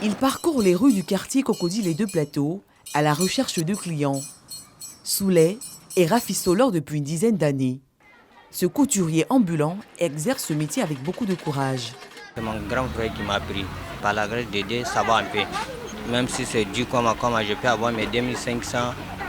Il parcourt les rues du quartier Cocody les Deux Plateaux à la recherche de clients. Souley est rafistoleur depuis une dizaine d'années. Ce couturier ambulant exerce ce métier avec beaucoup de courage. C'est mon grand frère qui m'a appris. Par la grâce de Dieu, ça va un peu. Même si c'est dur comme je peux avoir mes 2500,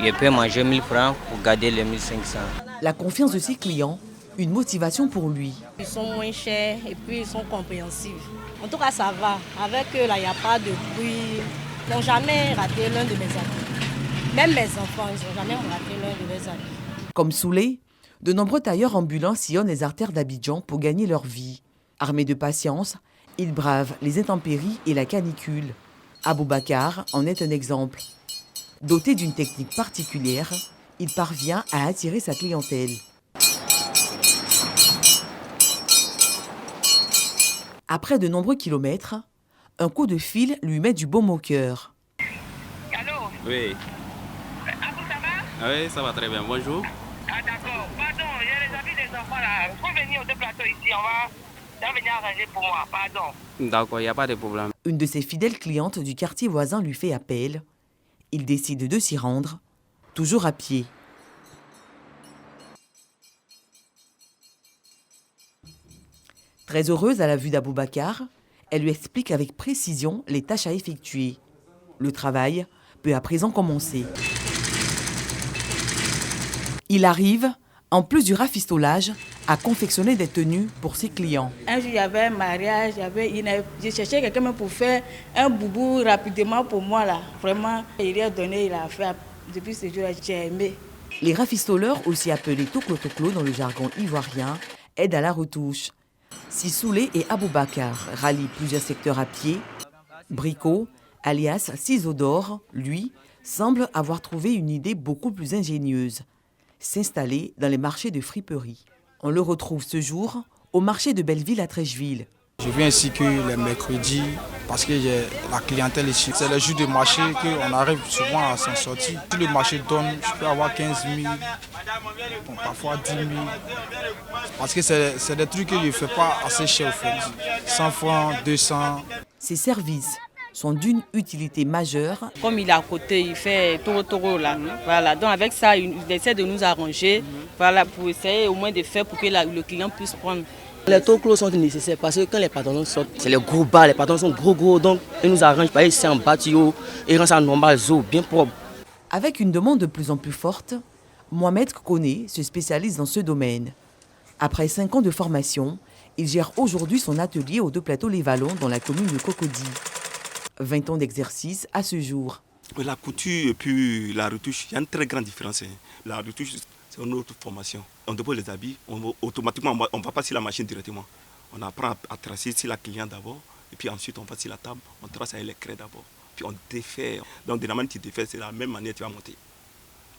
je peux manger 1000 francs pour garder les 1500. La confiance de ses clients, une motivation pour lui. Ils sont moins chers et puis ils sont compréhensifs. En tout cas, ça va. Avec eux, là, il n'y a pas de bruit. Ils n'ont jamais raté l'un de mes amis. Même mes enfants, ils n'ont jamais raté l'un de mes amis. Comme Souley, de nombreux tailleurs ambulants sillonnent les artères d'Abidjan pour gagner leur vie. Armés de patience, ils bravent les intempéries et la canicule. Aboubacar en est un exemple. Doté d'une technique particulière, il parvient à attirer sa clientèle. Après de nombreux kilomètres, un coup de fil lui met du baume au cœur. Allô? Oui. Abou, ça va? Oui, ça va très bien. Bonjour. Ah d'accord. Pardon, il y a les amis des enfants là. Vous venir aux Deux Plateaux ici, ça va venir arranger pour moi. Pardon. D'accord, il n'y a pas de problème. Une de ses fidèles clientes du quartier voisin lui fait appel. Il décide de s'y rendre, toujours à pied. Très heureuse à la vue d'Aboubacar, elle lui explique avec précision les tâches à effectuer. Le travail peut à présent commencer. Il arrive, en plus du rafistolage, à confectionner des tenues pour ses clients. Un jour, il y avait un mariage, je cherchais quelqu'un pour faire un boubou rapidement pour moi. Là. Vraiment, il lui a donné, il a fait. Depuis ce jour-là, j'ai aimé. Les rafistoleurs, aussi appelés toklo-toklo dans le jargon ivoirien, aident à la retouche. Si Souley et Aboubacar rallient plusieurs secteurs à pied, Brico, alias Ciseaux d'Or, lui, semble avoir trouvé une idée beaucoup plus ingénieuse. S'installer dans les marchés de friperie. On le retrouve ce jour au marché de Belleville à Trècheville. Je viens ici que les mercredis parce que j'ai la clientèle ici. C'est le jour de marché qu'on arrive souvent à s'en sortir. Si le marché donne, je peux avoir 15 000, bon, parfois 10 000. Parce que c'est des trucs que je ne fais pas assez cher au fait. 100 francs, 200. Ces services sont d'une utilité majeure. Comme il est à côté, il fait toro là. Voilà, donc avec ça, il essaie de nous arranger, voilà, pour essayer au moins de faire pour que le client puisse prendre. Les toklos sont nécessaires parce que quand les patrons sortent, c'est les gros bas, les patrons sont gros, donc ils nous arrangent par ici en bâtiment et rendent ça normal, bien propre. Avec une demande de plus en plus forte, Mohamed Kone se spécialise dans ce domaine. Après 5 ans de formation, il gère aujourd'hui son atelier aux Deux Plateaux les Vallons dans la commune de Cocody. 20 ans d'exercice à ce jour. La couture et puis la retouche, il y a une très grande différence. La retouche, c'est une autre formation. On dépose les habits, automatiquement, on ne va pas sur la machine directement. On apprend à tracer sur la cliente d'abord, et puis ensuite on va sur la table, on trace avec les craies d'abord, puis on défait. Donc de la manière que tu défais, c'est la même manière que tu vas monter.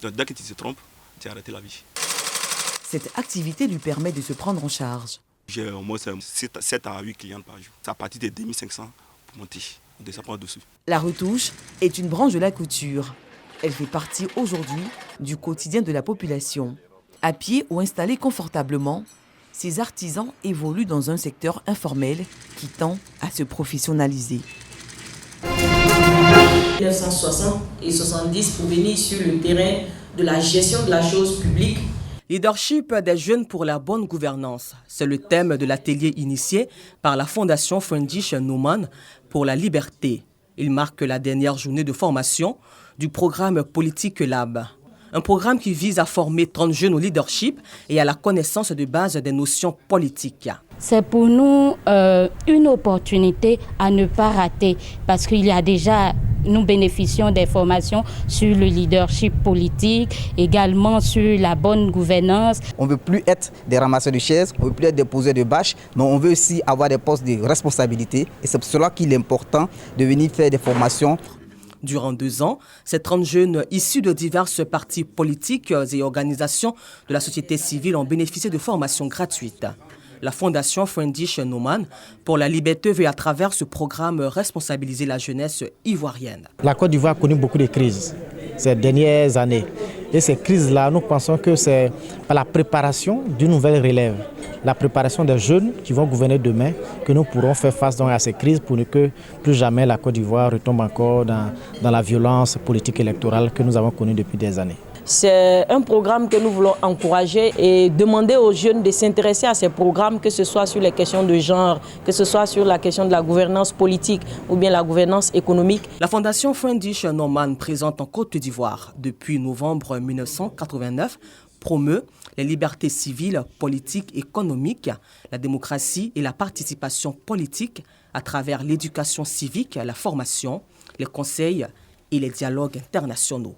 Donc dès que tu te trompes, tu as arrêté la vie. Cette activité lui permet de se prendre en charge. J'ai au moins 7 à 8 clients par jour. C'est à partir de 2500 pour monter. On descend pas dessus. La retouche est une branche de la couture. Elle fait partie aujourd'hui du quotidien de la population. À pied ou installés confortablement, ces artisans évoluent dans un secteur informel qui tend à se professionnaliser. 1960 et 70 pour venir sur le terrain de la gestion de la chose publique. Leadership des jeunes pour la bonne gouvernance. C'est le thème de l'atelier initié par la Fondation Friedrich Naumann pour la liberté. Il marque la dernière journée de formation du programme Politique Lab. Un programme qui vise à former 30 jeunes au leadership et à la connaissance de base des notions politiques. C'est pour nous une opportunité à ne pas rater parce qu'il y a déjà, nous bénéficions des formations sur le leadership politique, également sur la bonne gouvernance. On ne veut plus être des ramasseurs de chaises, on ne veut plus être des poseurs de bâches, mais on veut aussi avoir des postes de responsabilité. Et c'est pour cela qu'il est important de venir faire des formations. Durant 2 ans, ces 30 jeunes issus de diverses partis politiques et organisations de la société civile ont bénéficié de formations gratuites. La Fondation Friedrich Naumann pour la liberté veut à travers ce programme responsabiliser la jeunesse ivoirienne. La Côte d'Ivoire a connu beaucoup de crises ces dernières années. Et ces crises-là, nous pensons que c'est par la préparation d'une nouvelle relève, la préparation des jeunes qui vont gouverner demain, que nous pourrons faire face donc à ces crises pour que plus jamais la Côte d'Ivoire retombe encore dans la violence politique électorale que nous avons connue depuis des années. C'est un programme que nous voulons encourager et demander aux jeunes de s'intéresser à ces programmes, que ce soit sur les questions de genre, que ce soit sur la question de la gouvernance politique ou bien la gouvernance économique. La Fondation Friendlich Norman, présente en Côte d'Ivoire depuis novembre 1989, promeut les libertés civiles, politiques, économiques, la démocratie et la participation politique à travers l'éducation civique, la formation, les conseils et les dialogues internationaux.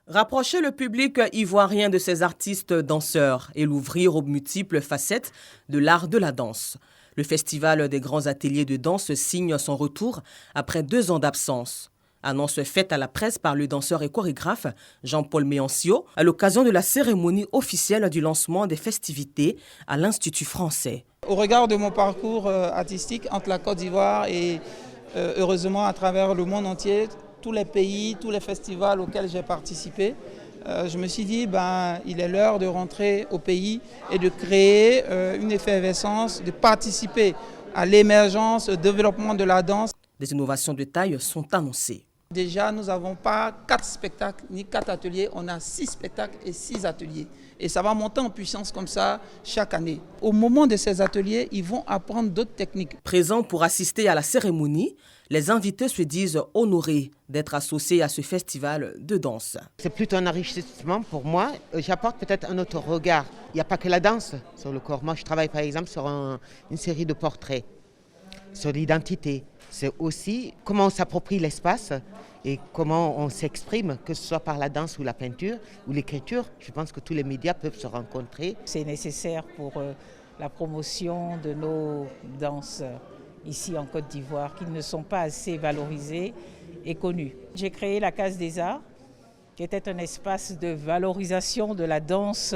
Rapprocher le public ivoirien de ses artistes danseurs et l'ouvrir aux multiples facettes de l'art de la danse. Le Festival des grands ateliers de danse signe son retour après 2 ans d'absence. Annonce faite à la presse par le danseur et chorégraphe Jean-Paul Méancio à l'occasion de la cérémonie officielle du lancement des festivités à l'Institut français. Au regard de mon parcours artistique entre la Côte d'Ivoire et heureusement à travers le monde entier, tous les pays, tous les festivals auxquels j'ai participé, je me suis dit il est l'heure de rentrer au pays et de créer une effervescence, de participer à l'émergence, au développement de la danse. Des innovations de taille sont annoncées. Déjà, nous n'avons pas 4 spectacles ni 4 ateliers, on a 6 spectacles et 6 ateliers. Et ça va monter en puissance comme ça chaque année. Au moment de ces ateliers, ils vont apprendre d'autres techniques. Présents pour assister à la cérémonie, les invités se disent honorés d'être associés à ce festival de danse. C'est plutôt un enrichissement pour moi. J'apporte peut-être un autre regard. Il n'y a pas que la danse sur le corps. Moi, je travaille par exemple sur une série de portraits, sur l'identité. C'est aussi comment on s'approprie l'espace et comment on s'exprime, que ce soit par la danse ou la peinture ou l'écriture. Je pense que tous les médias peuvent se rencontrer. C'est nécessaire pour la promotion de nos danses ici en Côte d'Ivoire, qui ne sont pas assez valorisées et connues. J'ai créé la Case des Arts, qui était un espace de valorisation de la danse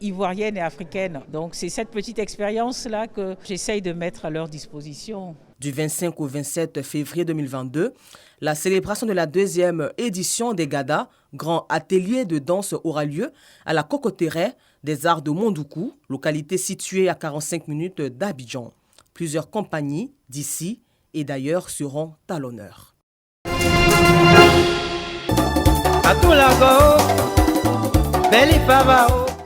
ivoirienne et africaine. Donc c'est cette petite expérience-là que j'essaye de mettre à leur disposition. Du 25 au 27 février 2022, la célébration de la 2e édition des GADA, grand atelier de danse, aura lieu à la Cocoterie des Arts de Mondoukou, localité située à 45 minutes d'Abidjan. Plusieurs compagnies d'ici et d'ailleurs seront à l'honneur.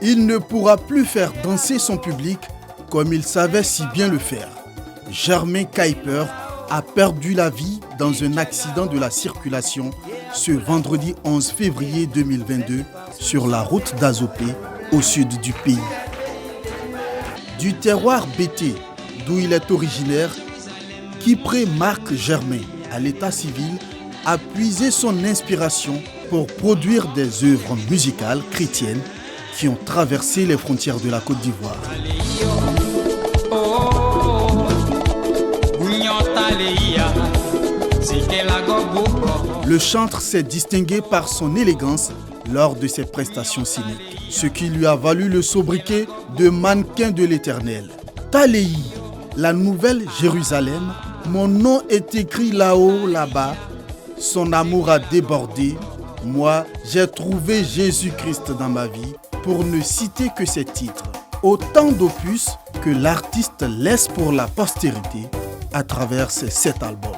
Il ne pourra plus faire danser son public comme il savait si bien le faire. Germain Kuiper a perdu la vie dans un accident de la circulation ce vendredi 11 février 2022 sur la route d'Azopé au sud du pays. Du terroir Bété, d'où il est originaire, Kipré Marc Germain, à l'état civil, a puisé son inspiration pour produire des œuvres musicales chrétiennes qui ont traversé les frontières de la Côte d'Ivoire. Le chantre s'est distingué par son élégance lors de ses prestations scéniques, ce qui lui a valu le sobriquet de mannequin de l'Éternel. Taléi, la nouvelle Jérusalem, mon nom est écrit là-haut, là-bas, son amour a débordé, moi j'ai trouvé Jésus-Christ dans ma vie, pour ne citer que ses titres. Autant d'opus que l'artiste laisse pour la postérité à travers ses 7 albums.